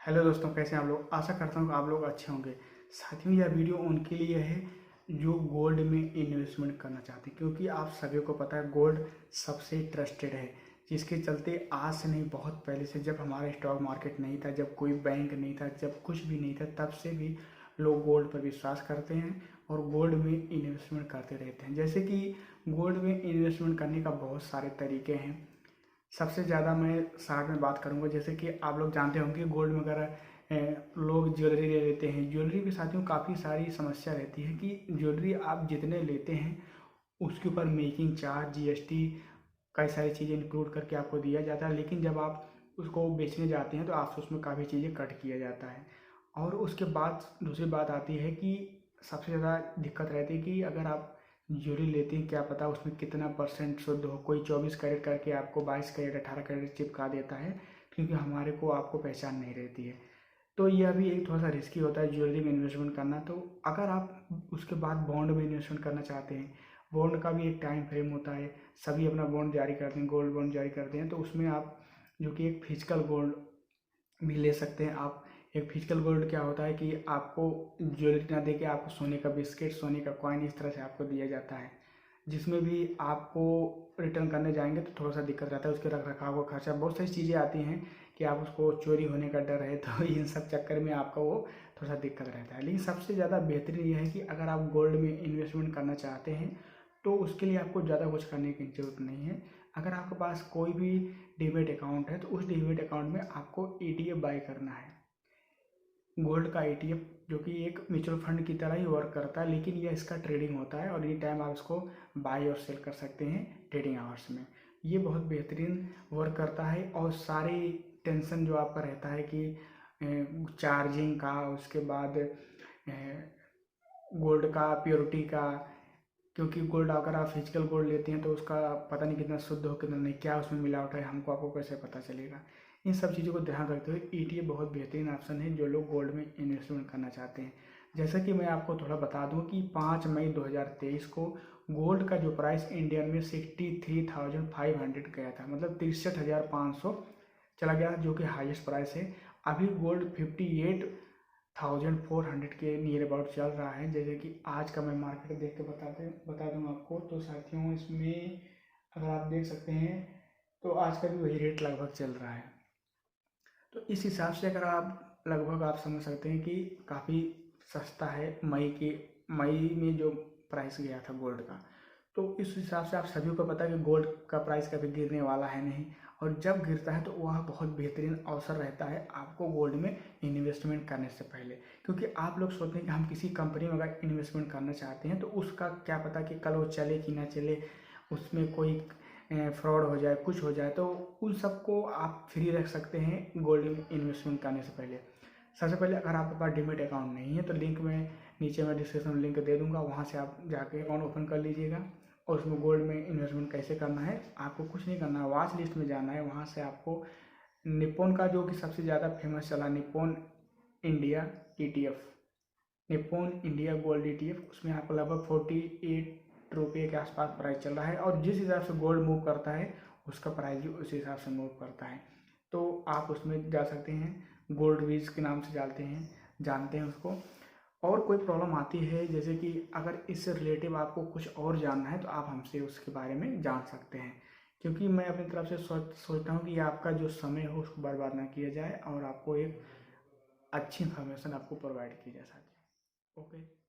Hello दोस्तों, कैसे हैं आप लोग। आशा करता हूँ कि आप लोग अच्छे होंगे। साथियों, यह वीडियो उनके लिए है जो गोल्ड में इन्वेस्टमेंट करना चाहते हैं, क्योंकि आप सभी को पता है गोल्ड सबसे ट्रस्टेड है। जिसके चलते आज से नहीं, बहुत पहले से, जब हमारा स्टॉक मार्केट नहीं था, जब कोई बैंक नहीं था, जब कुछ भी नहीं था, तब से भी लोग गोल्ड पर विश्वास करते हैं और गोल्ड में इन्वेस्टमेंट करते रहते हैं। जैसे कि गोल्ड में इन्वेस्टमेंट करने का बहुत सारे तरीके हैं। सबसे ज़्यादा मैं शॉर्ट में बात करूंगा। जैसे कि आप लोग जानते होंगे गोल्ड में अगर लोग ज्वेलरी ले लेते हैं, ज्वेलरी के साथियों काफ़ी सारी समस्या रहती है कि ज्वेलरी आप जितने लेते हैं उसके ऊपर मेकिंग चार्ज, जीएसटी, कई सारी चीज़ें इंक्लूड करके आपको दिया जाता है। लेकिन जब आप उसको बेचने जाते हैं तो आपसे उसमें काफ़ी चीज़ें कट किया जाता है। और उसके बाद दूसरी बात आती है कि सबसे ज़्यादा दिक्कत रहती है कि अगर आप ज्वेलरी लेते हैं, क्या पता उसमें कितना परसेंट शुद्ध हो। कोई 24 कैरेट करके आपको 22 कैरेट, 18 कैरेट चिपका देता है, क्योंकि हमारे को आपको पहचान नहीं रहती है। तो यह भी एक थोड़ा सा रिस्की होता है ज्वेलरी में इन्वेस्टमेंट करना। तो अगर आप उसके बाद बॉन्ड में इन्वेस्टमेंट करना चाहते हैं, बॉन्ड का भी एक टाइम फ्रेम होता है। सभी अपना बॉन्ड जारी करते हैं, गोल्ड बॉन्ड जारी करते हैं, तो उसमें आप जो कि एक फिजिकल गोल्ड भी ले सकते हैं। आप एक फिजिकल गोल्ड क्या होता है कि आपको ज्वेलरी ना देके आपको सोने का बिस्किट, सोने का कॉइन, इस तरह से आपको दिया जाता है, जिसमें भी आपको रिटर्न करने जाएंगे तो थोड़ा सा दिक्कत रहता है। उसके रख रखाव का खर्चा, बहुत सारी चीज़ें आती हैं कि आप उसको चोरी होने का डर है, तो इन सब चक्कर में आपका वो थोड़ा सा दिक्कत रहता है। लेकिन सबसे ज़्यादा बेहतरीन ये है कि अगर आप गोल्ड में इन्वेस्टमेंट करना चाहते हैं तो उसके लिए आपको ज़्यादा कुछ करने की ज़रूरत नहीं है। अगर आपके पास कोई भी डीमेट अकाउंट है तो उस डीमेट अकाउंट में आपको ईटीएफ बाई करना है। गोल्ड का ईटीएफ जो कि एक म्यूचुअल फंड की तरह ही वर्क करता है, लेकिन यह इसका ट्रेडिंग होता है और एनी टाइम आप इसको बाई और सेल कर सकते हैं ट्रेडिंग आवर्स में। ये बहुत बेहतरीन वर्क करता है। और सारी टेंशन जो आपका रहता है कि चार्जिंग का, उसके बाद गोल्ड का प्योरिटी का, क्योंकि गोल्ड अगर आप फिजिकल गोल्ड लेते हैं तो उसका पता नहीं कितना शुद्ध हो कितना नहीं, क्या उसमें मिलावट है, हमको आपको कैसे पता चलेगा। इन सब चीज़ों को ध्यान रखते हुए ईटीएफ बहुत बेहतरीन ऑप्शन है जो लोग गोल्ड में इन्वेस्टमेंट करना चाहते हैं। जैसा कि मैं आपको थोड़ा बता दूं कि 5 मई 2023 को गोल्ड का जो प्राइस इंडियन में 63,500 गया था, मतलब 63,500 चला गया, जो कि हाईएस्ट प्राइस है। अभी गोल्ड 58,400 के नियर अबाउट चल रहा है। जैसे कि आज का मैं मार्केट देख के बता दूँ आपको, तो साथियों इसमें अगर आप देख सकते हैं तो आज का भी वही रेट लगभग चल रहा है। तो इस हिसाब से अगर आप लगभग आप समझ सकते हैं कि काफ़ी सस्ता है। मई में जो प्राइस गया था गोल्ड का, तो इस हिसाब से आप सभी को पता है कि गोल्ड का प्राइस कभी गिरने वाला है नहीं। और जब गिरता है तो वह बहुत बेहतरीन अवसर रहता है आपको गोल्ड में इन्वेस्टमेंट करने से पहले। क्योंकि आप लोग सोचते हैं कि हम किसी कंपनी में अगर इन्वेस्टमेंट करना चाहते हैं तो उसका क्या पता कि कल वो चले कि ना चले, उसमें कोई फ्रॉड हो जाए, कुछ हो जाए, तो उन सबको आप फ्री रख सकते हैं गोल्ड में इन्वेस्टमेंट करने से पहले। सबसे पहले अगर आपके पास डीमेट अकाउंट नहीं है तो लिंक में नीचे मैं डिस्क्रिप्शन में लिंक दे दूंगा, वहाँ से आप जाके अकाउंट ओपन कर लीजिएगा। और उसमें गोल्ड में इन्वेस्टमेंट कैसे करना है, आपको कुछ नहीं करना है, वॉच लिस्ट में जाना है। वहाँ से आपको निप्पॉन का जो कि सबसे ज़्यादा फेमस चला, Nippon India ETF, Nippon India gold ETF, उसमें आपको लगभग 48 रुपये के आसपास प्राइस चल रहा है। और जिस हिसाब से गोल्ड मूव करता है उसका प्राइस भी उस हिसाब से मूव करता है। तो आप उसमें जा सकते हैं, गोल्ड वीज के नाम से जानते हैं उसको। और कोई प्रॉब्लम आती है, जैसे कि अगर इससे रिलेटिव आपको कुछ और जानना है तो आप हमसे उसके बारे में जान सकते हैं। क्योंकि मैं अपनी तरफ से सोचता हूँ कि आपका जो समय हो उसको बर्बाद ना किया जाए और आपको एक अच्छी इन्फॉर्मेशन आपको प्रोवाइड की जा सके। ओके।